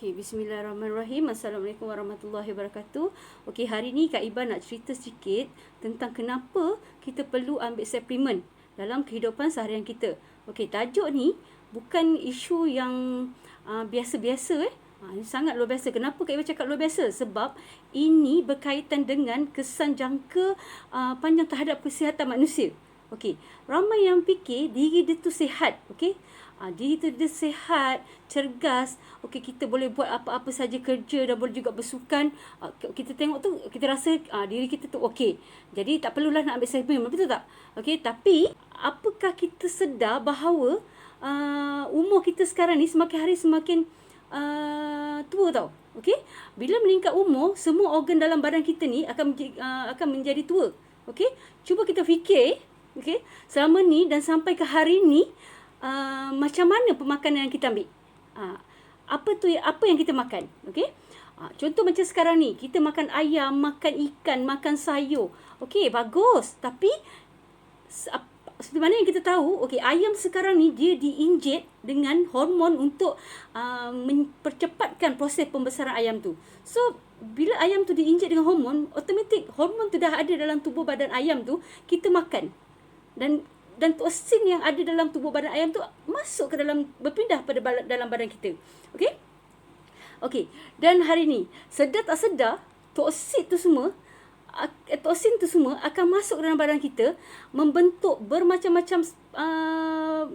Okey, bismillahirrahmanirrahim. Assalamualaikum warahmatullahi wabarakatuh. Okey, hari ni Kak Iba nak cerita sikit tentang kenapa kita perlu ambil suplemen dalam kehidupan seharian kita. Okey, tajuk ni bukan isu yang biasa-biasa Ini sangat luar biasa. Kenapa Kak Iba cakap luar biasa? Sebab ini berkaitan dengan kesan jangka panjang terhadap kesihatan manusia. Okey, ramai yang fikir diri dia tu sihat, okey? Diri tu dia sihat, cergas, okey, kita boleh buat apa-apa saja kerja dan boleh juga bersukan. Kita tengok tu, kita rasa diri kita tu okey. Jadi tak perlulah nak ambil suplemen, betul tak? Okey, tapi apakah kita sedar bahawa umur kita sekarang ni semakin hari semakin tua tau. Okey, bila meningkat umur, semua organ dalam badan kita ni akan menjadi tua. Okey, cuba kita fikir, okey, selama ni dan sampai ke hari ni, macam mana pemakanan yang kita ambil? Apa yang kita makan? Okey. Contoh macam sekarang ni, kita makan ayam, makan ikan, makan sayur. Okey, bagus. Tapi seperti mana yang kita tahu, okey, ayam sekarang ni dia diinjek dengan hormon untuk mempercepatkan proses pembesaran ayam tu. So, bila ayam tu diinjek dengan hormon, automatik hormon tu dah ada dalam tubuh badan ayam tu, kita makan. Dan toksin yang ada dalam tubuh badan ayam tu masuk ke dalam, berpindah pada dalam badan kita. Okey? Okey. Dan hari ni, sedar tak sedar, toksin tu semua akan masuk ke dalam badan kita, membentuk bermacam-macam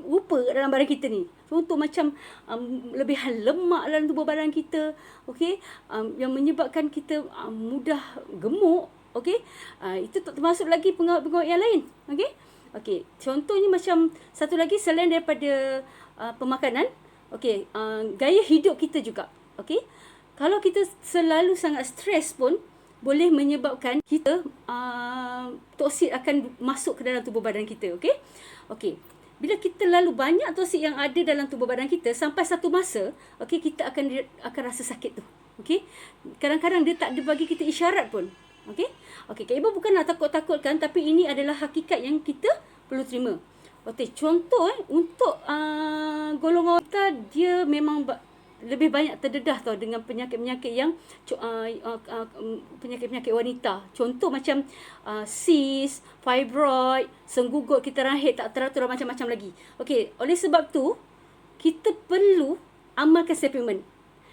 rupa dalam badan kita ni. Contoh macam lebihan lemak dalam tubuh badan kita, okey, yang menyebabkan kita mudah gemuk, okey. Itu termasuk lagi pengawet-pengawet yang lain, okey. Okey, contohnya macam satu lagi selain daripada pemakanan, okey, gaya hidup kita juga. Okey, kalau kita selalu sangat stres pun boleh menyebabkan kita toksin akan masuk ke dalam tubuh badan kita. Okey, okey. Bila kita lalu banyak toksin yang ada dalam tubuh badan kita, sampai satu masa, okey, kita akan rasa sakit tu. Okey, kadang-kadang dia tak ada bagi kita isyarat pun. Okey. Okey, Kak Iba bukan nak takut-takutkan, tapi ini adalah hakikat yang kita perlu terima. Okey, contoh untuk golongan kita, dia memang lebih banyak terdedah tau dengan penyakit-penyakit yang penyakit-penyakit wanita. Contoh macam cyst, fibroid, senggugut kita rahim tak teratur, macam-macam lagi. Okey, oleh sebab tu kita perlu amalkan suplemen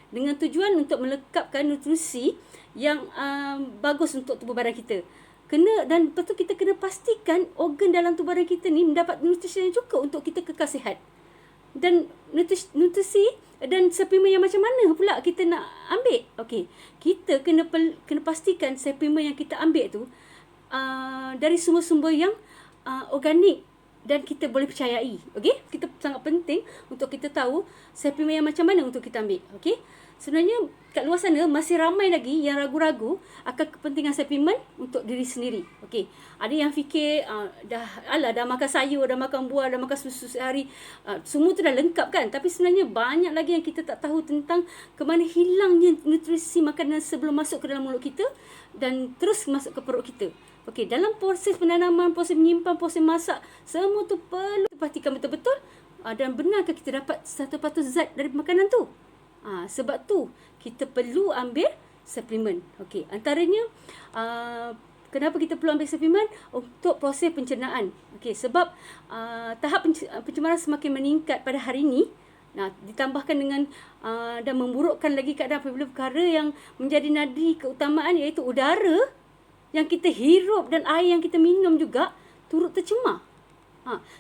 dengan tujuan untuk melengkapkan nutrisi yang bagus untuk tubuh badan kita. Dan lepas tu kita kena pastikan organ dalam tubuh badan kita ni mendapat nutrisi yang cukup untuk kita kekal sihat. Dan nutrisi dan suplemen yang macam mana pula kita nak ambil? Okey, kita kena pastikan suplemen yang kita ambil tu dari sumber-sumber yang organik dan kita boleh percayai. Okey, kita sangat penting untuk kita tahu suplemen yang macam mana untuk kita ambil. Okey, sebenarnya kat luar sana masih ramai lagi yang ragu-ragu akan kepentingan suplemen untuk diri sendiri. Okey, ada yang fikir dah makan sayur, dah makan buah, dah makan susu sehari, semua tu dah lengkap kan. Tapi sebenarnya banyak lagi yang kita tak tahu tentang ke mana hilangnya nutrisi makanan sebelum masuk ke dalam mulut kita dan terus masuk ke perut kita. Okey, dalam proses penanaman, proses menyimpan, proses masak, semua tu perlu pastikan betul-betul dan benarkah kita dapat satu patus zat dari makanan tu. Sebab tu kita perlu ambil suplemen. Okey, antaranya kenapa kita perlu ambil suplemen? Untuk proses pencernaan. Okey, sebab tahap pencemaran semakin meningkat pada hari ini. Ditambahkan dengan dan memburukkan lagi keadaan apabila perkara yang menjadi nadi keutamaan, iaitu udara yang kita hirup dan air yang kita minum juga turut tercemar.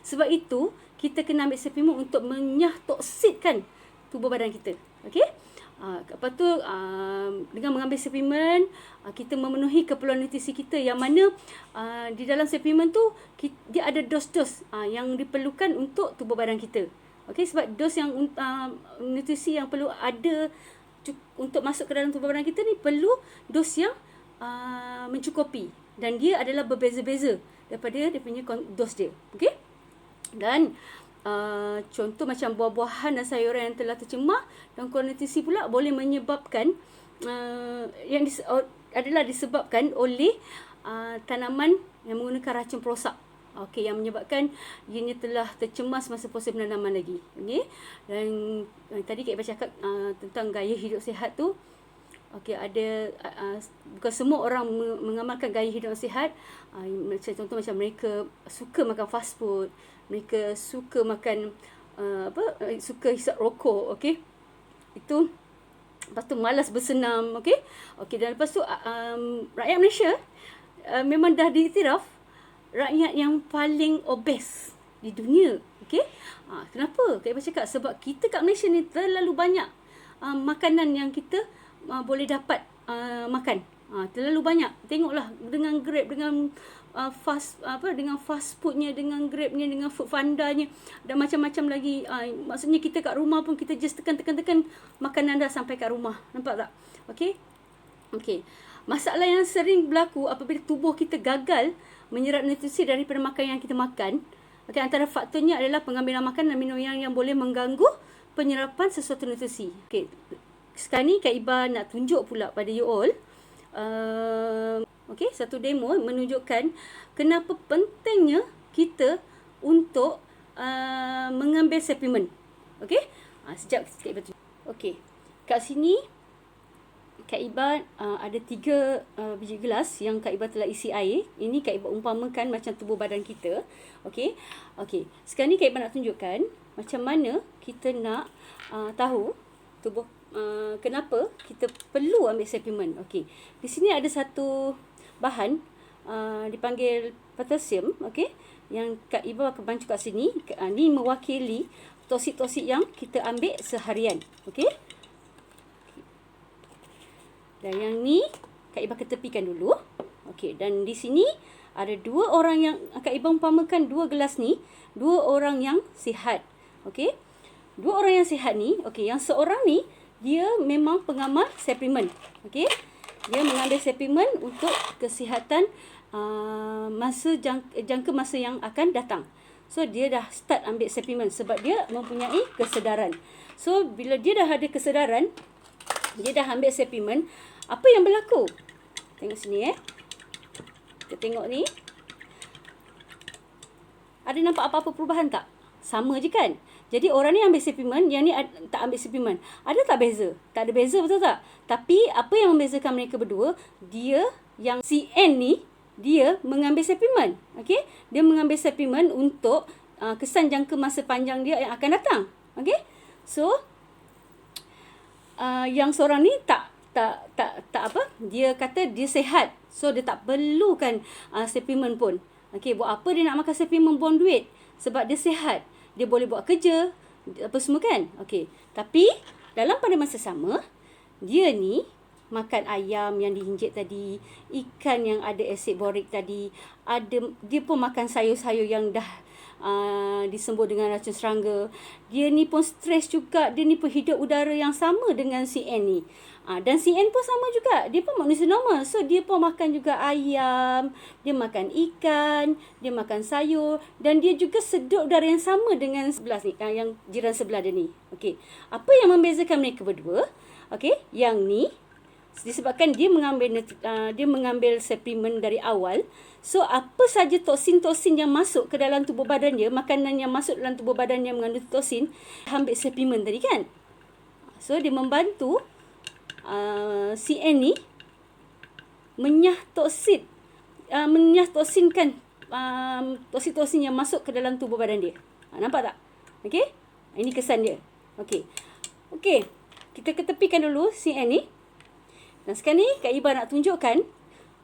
Sebab itu kita kena ambil suplemen untuk menyahtoksidkan tubuh badan kita. Okey? Lepas tu dengan mengambil suplemen, kita memenuhi keperluan nutrisi kita, yang mana di dalam suplemen tu dia ada dos-dos yang diperlukan untuk tubuh badan kita. Okey, sebab dos yang nutrisi yang perlu ada untuk masuk ke dalam tubuh badan kita ni perlu dos yang mencukupi, dan dia adalah berbeza-beza daripada dia punya dos dia. Okey? Dan contoh macam buah-buahan dan sayuran yang telah tercemar dan kurang nutrisi pula boleh menyebabkan adalah disebabkan oleh tanaman yang menggunakan racun perosak. Okey, yang menyebabkan ianya telah tercemas masa proses penanaman lagi. Okey. Dan tadi Kak Iba cakap tentang gaya hidup sihat tu. Okey, ada bukan semua orang mengamalkan gaya hidup sihat. Contoh macam mereka suka makan fast food, mereka suka makan suka hisap rokok, okey. Itu lepas tu malas bersenam, okey. Okey, dan lepas tu rakyat Malaysia memang dah diiktiraf rakyat yang paling obes di dunia, okey. Kenapa? Kak Iba cakap sebab kita kat Malaysia ni terlalu banyak makanan yang kita boleh dapat makan. Terlalu banyak. Tengoklah dengan Grab, dengan dengan fast foodnya, dengan Grabnya, dengan Foodpanda-nya dan macam-macam lagi. Maksudnya kita kat rumah pun kita just tekan makanan dah sampai kat rumah. Nampak tak? Okey. Okey. Masalah yang sering berlaku apabila tubuh kita gagal menyerap nutrisi daripada makanan yang kita makan. Okey, antara faktornya adalah pengambilan makan dan minum yang boleh mengganggu penyerapan sesuatu nutrisi. Okey. Sekarang ni Kak Iba nak tunjuk pula pada you all satu demo menunjukkan kenapa pentingnya kita untuk mengambil suplemen. Okey? Sekejap Kak Iba tunjuk. Okey. Kat sini Kak Iba ada 3 biji gelas yang Kak Iba telah isi air. Ini Kak Iba umpamakan macam tubuh badan kita. Okey. Okey. Sekarang ni Kak Iba nak tunjukkan macam mana kita nak tahu tubuh kenapa kita perlu ambil suplemen. Okey. Di sini ada satu bahan dipanggil potassium, okey, yang Kak Iba akan bancu kat sini. Ni mewakili toksik-toksik yang kita ambil seharian, okey. Dan yang ni Kak Iba ketepikan dulu. Okey, dan di sini ada 2 orang yang Kak Iba umpamakan 2 gelas ni, 2 orang yang sihat. Okey. 2 orang yang sihat ni, okey, yang seorang ni dia memang pengamal suplemen. Okey. Dia mengambil suplemen untuk kesihatan jangka masa yang akan datang. So dia dah start ambil suplemen sebab dia mempunyai kesedaran. So bila dia dah ada kesedaran, dia dah ambil suplemen, apa yang berlaku? Tengok sini Kita tengok ni. Ada nampak apa-apa perubahan tak? Sama je kan? Jadi orang ni ambil suplemen, yang ni tak ambil suplemen. Ada tak beza? Tak ada beza, betul tak? Tapi apa yang membezakan mereka berdua, dia yang CN ni, dia mengambil suplemen. Okey? Dia mengambil suplemen untuk kesan jangka masa panjang dia yang akan datang. Okey? So yang seorang ni tak apa? Dia kata dia sihat. So dia tak perlukan suplemen pun. Okey, buat apa dia nak makan suplemen buang duit? Sebab dia sihat. Dia boleh buat kerja, apa semua kan? Okey. Tapi dalam pada masa sama, dia ni makan ayam yang dihinjit tadi, ikan yang ada asid borik tadi, dia pun makan sayur-sayur yang dah disembur dengan racun serangga. Dia ni pun stres juga, dia ni pun hidup udara yang sama dengan CN ni. Dan CN pun sama juga, dia pun manusia normal. So dia pun makan juga ayam, dia makan ikan, dia makan sayur, dan dia juga sedut udara yang sama dengan sebelah ni, yang jiran sebelah dia ni. Okey. Apa yang membezakan mereka berdua? Okey, yang ni disebabkan dia mengambil suplemen dari awal. So apa saja toksin-toksin yang masuk ke dalam tubuh badan dia, makanan yang masuk dalam tubuh badan yang mengandung toksin, ambil suplemen tadi kan. So dia membantu CN ni menyah-toksinkan toksin-toksin yang masuk ke dalam tubuh badan dia. Nampak tak? Okey? Ini kesan dia. Okey. Okey. Kita ketepikan dulu CN ni. Dan sekarang ni Kak Iba nak tunjukkan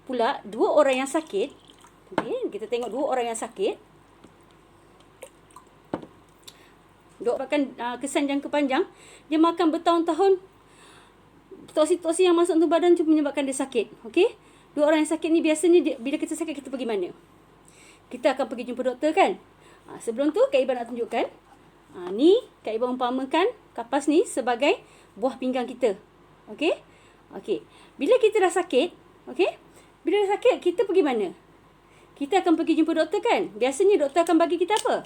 pula 2 orang yang sakit. Okey, kita tengok 2 orang yang sakit. Dok makan kesan jangka panjang, dia makan bertahun-tahun. Toksin-toksin yang masuk tubuh badan tu menyebabkan dia sakit. Okey? 2 orang yang sakit ni biasanya bila kita sakit kita pergi mana? Kita akan pergi jumpa doktor kan? Sebelum tu Kak Iba nak tunjukkan. Ni Kak Iba umpamakan kapas ni sebagai buah pinggang kita. Okey? Okey. Bila kita dah sakit, okey? Bila dah sakit, kita pergi mana? Kita akan pergi jumpa doktor kan? Biasanya doktor akan bagi kita apa?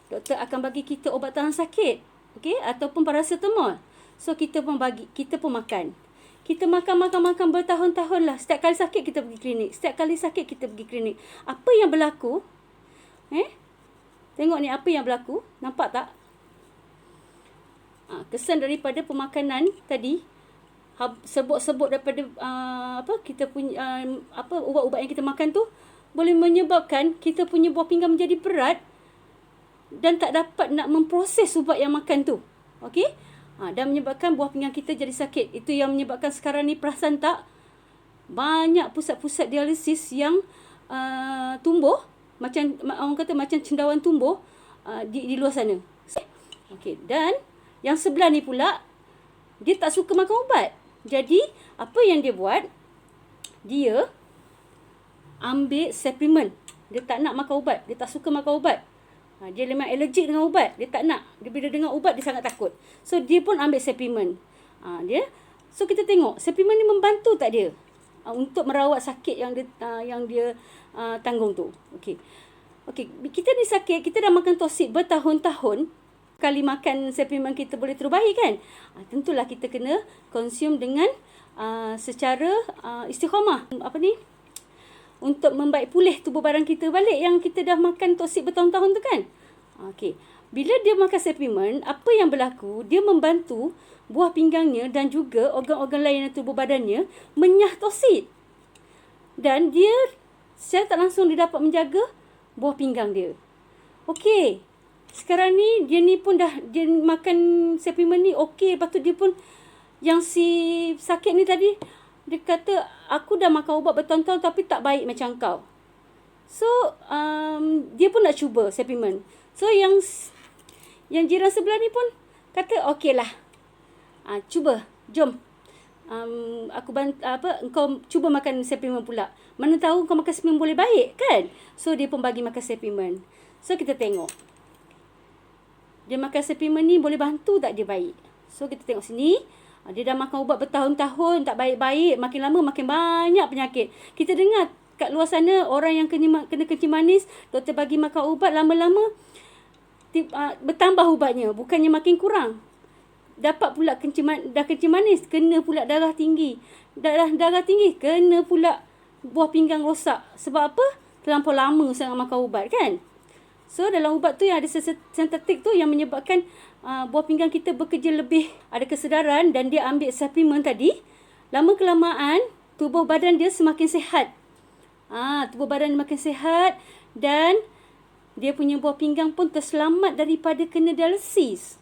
Doktor akan bagi kita ubat tahan sakit, okey? Ataupun paracetamol. So kita pun makan. Kita makan bertahun-tahun lah. Setiap kali sakit kita pergi klinik. Setiap kali sakit kita pergi klinik. Apa yang berlaku? Tengok ni apa yang berlaku. Nampak tak? Kesan daripada pemakanan tadi, sebut-sebut daripada kita punya ubat-ubat yang kita makan tu boleh menyebabkan kita punya buah pinggang menjadi berat dan tak dapat nak memproses ubat yang makan tu. Okey? Dan menyebabkan buah pinggang kita jadi sakit. Itu yang menyebabkan sekarang ni, perasan tak? Banyak pusat-pusat dialisis yang tumbuh, macam orang kata macam cendawan tumbuh di luar sana. Okey, dan yang sebelah ni pula dia tak suka makan ubat. Jadi apa yang dia buat? Dia ambil suplemen. Dia tak nak makan ubat, dia tak suka makan ubat. Dia memang allergic dengan ubat, dia tak nak. Dia bila dengar ubat dia sangat takut. So dia pun ambil suplemen. So kita tengok suplemen ni membantu tak dia untuk merawat sakit yang dia tanggung tu. Okey, kita ni sakit, kita dah makan toksik bertahun-tahun. Kali makan suplemen kita boleh terus baik kan? Tentulah kita kena consume dengan secara istiqamah. Untuk membaik pulih tubuh badan kita balik yang kita dah makan toksik bertahun-tahun tu kan? Okey. Bila dia makan suplemen, apa yang berlaku? Dia membantu buah pinggangnya dan juga organ-organ lain dalam tubuh badannya menyah toksik. Dan dia secara tak langsung dia dapat menjaga buah pinggang dia. Okey. Sekarang ni dia pun dah dia makan suplemen ni okey, lepas tu dia pun yang si sakit ni tadi dia kata aku dah makan ubat bertahun-tahun tapi tak baik macam kau. So dia pun nak cuba suplemen. So yang jiran sebelah ni pun kata okeylah. Cuba, jom. Engkau cuba makan suplemen pula. Mana tahu kau makan suplemen boleh baik kan? So dia pun bagi makan suplemen. So kita tengok. Dia makan suplemen ni boleh bantu tak dia baik? So kita tengok sini. Dia dah makan ubat bertahun-tahun tak baik-baik. Makin lama makin banyak penyakit. Kita dengar kat luar sana orang yang kena kencing manis, doktor bagi makan ubat, lama-lama bertambah ubatnya, bukannya makin kurang. Dapat pula kencing manis, kena pula darah tinggi. Darah tinggi, kena pula buah pinggang rosak. Sebab apa? Terlampau lama sangat makan ubat kan? So dalam ubat tu yang ada sintetik tu yang menyebabkan buah pinggang kita bekerja lebih ada kesedaran dan dia ambil suplemen tadi. Lama kelamaan tubuh badan dia semakin sihat. Tubuh badan makin sihat dan dia punya buah pinggang pun terselamat daripada kena dialisis.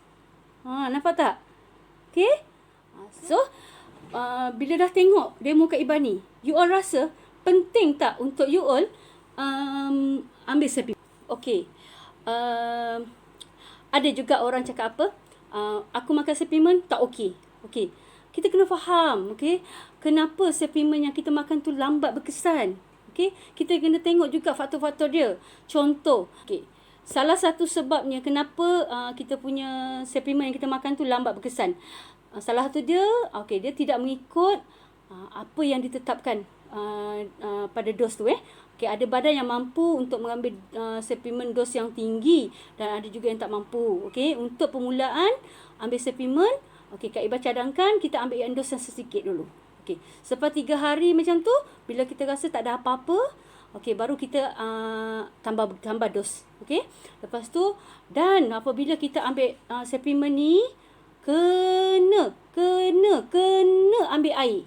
Nampak tak? Okey? So bila dah tengok demo Kak Iban ni, you all rasa penting tak untuk you all ambil suplemen? Okey. Ada juga orang cakap apa? Aku makan suplemen tak okey. Okey. Kita kena faham, okey? Kenapa suplemen yang kita makan tu lambat berkesan? Okey? Kita kena tengok juga faktor-faktor dia. Contoh, okey. Salah satu sebabnya kenapa kita punya suplemen yang kita makan tu lambat berkesan. Salah satu dia, okey, dia tidak mengikut apa yang ditetapkan pada dos tu Okey, ada badan yang mampu untuk mengambil suplemen dos yang tinggi dan ada juga yang tak mampu. Okey, untuk permulaan ambil suplemen, okey, Kak Iban cadangkan kita ambil yang dos yang sedikit dulu. Okey, selepas 3 hari macam tu, bila kita rasa tak ada apa-apa, okey, baru kita tambah dos. Okey, lepas tu dan apabila kita ambil suplemen ni, kena ambil air.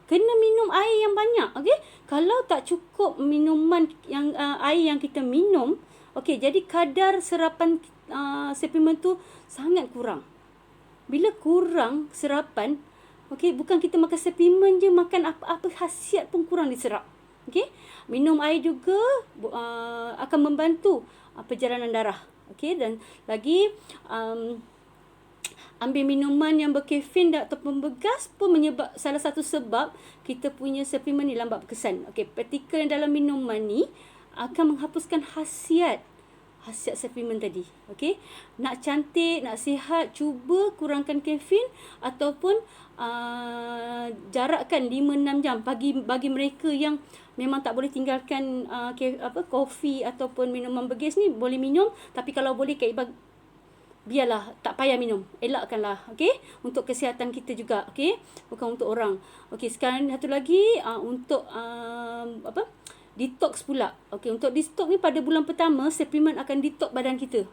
Kena minum air yang banyak, okey? Kalau tak cukup minuman yang air yang kita minum, okey, jadi kadar serapan suplemen tu sangat kurang. Bila kurang serapan, okey, bukan kita makan suplemen je, makan apa-apa khasiat pun kurang diserap. Okey? Minum air juga akan membantu perjalanan darah. Okey, dan lagi ambil minuman yang berkafein ataupun bergas pun menyebab salah satu sebab kita punya suplemen ni lambat berkesan. Okey, partikel yang dalam minuman ni akan menghapuskan khasiat suplemen tadi. Okey, nak cantik, nak sihat, cuba kurangkan kafein ataupun jarakkan 5-6 jam bagi mereka yang memang tak boleh tinggalkan kopi ataupun minuman bergas ni boleh minum, tapi kalau boleh Kak Iban biarlah, tak payah minum. Elakkanlah, okey? Untuk kesihatan kita juga, okey? Bukan untuk orang. Okey, sekarang satu lagi untuk detox pula. Okey, untuk detox ni pada bulan pertama, suplemen akan detox badan kita.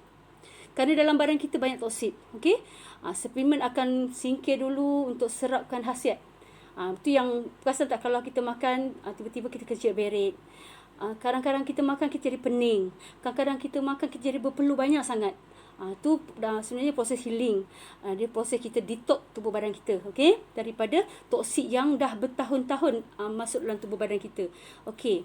Kerana dalam badan kita banyak toksit. Okey. Suplemen akan singkir dulu untuk serapkan khasiat. Itu yang perasan tak kalau kita makan tiba-tiba kita kecil berit. Kadang-kadang kita makan kita jadi pening. Kadang-kadang kita makan kita jadi berpeluh banyak sangat. Tu sebenarnya proses healing. Dia proses kita detox tubuh badan kita, okey, daripada toksik yang dah bertahun-tahun masuk dalam tubuh badan kita. Okey.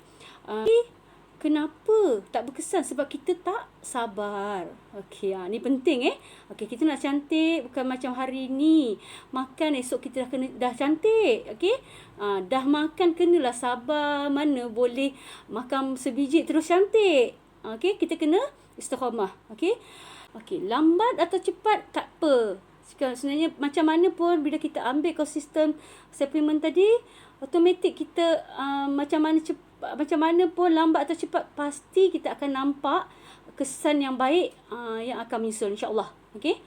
Kenapa tak berkesan? Sebab kita tak sabar. Okey, ni penting Okey, kita nak cantik bukan macam hari ni. Makan esok kita dah cantik. Okey. Dah makan kenalah sabar. Mana boleh makan sebiji terus cantik. Okey, kita kena istiqamah. Okey. Okey, lambat atau cepat tak apa. Sebenarnya macam mana pun bila kita ambil konsisten suplemen tadi, automatik kita macam mana pun lambat atau cepat pasti kita akan nampak kesan yang baik yang akan menyusul insya-Allah. Okey.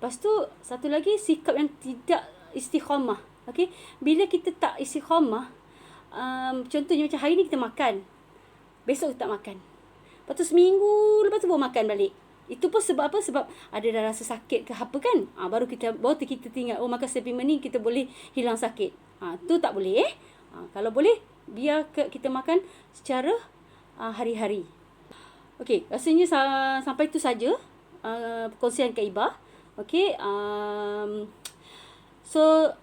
Lepas tu satu lagi sikap yang tidak istiqamah. Okey. Bila kita tak istiqamah, contohnya macam hari ni kita makan. Besok kita tak makan. Lepas tu seminggu lepas tu baru makan balik. Itu pun sebab apa? Sebab ada dah rasa sakit ke apa kan? Baru kita tinggal makan suplemen ni kita boleh hilang sakit. Tu tak boleh kalau boleh biar kita makan secara hari-hari. Okey, rasanya sampai itu saja perkongsian Kak Ibah. Okey, so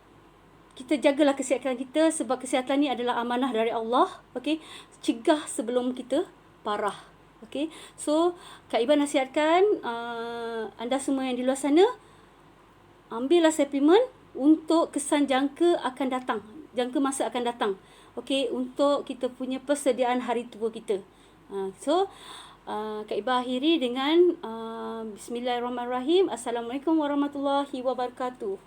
kita jagalah kesihatan kita sebab kesihatan ni adalah amanah dari Allah. Okey, cegah sebelum kita parah. Okey, so Kak Ibah nasihatkan anda semua yang di luar sana, ambillah suplemen untuk kesan jangka akan datang, jangka masa akan datang. Okey, untuk kita punya persediaan hari tua kita. So Kak Ibah akhiri dengan Bismillahirrahmanirrahim. Assalamualaikum warahmatullahi wabarakatuh.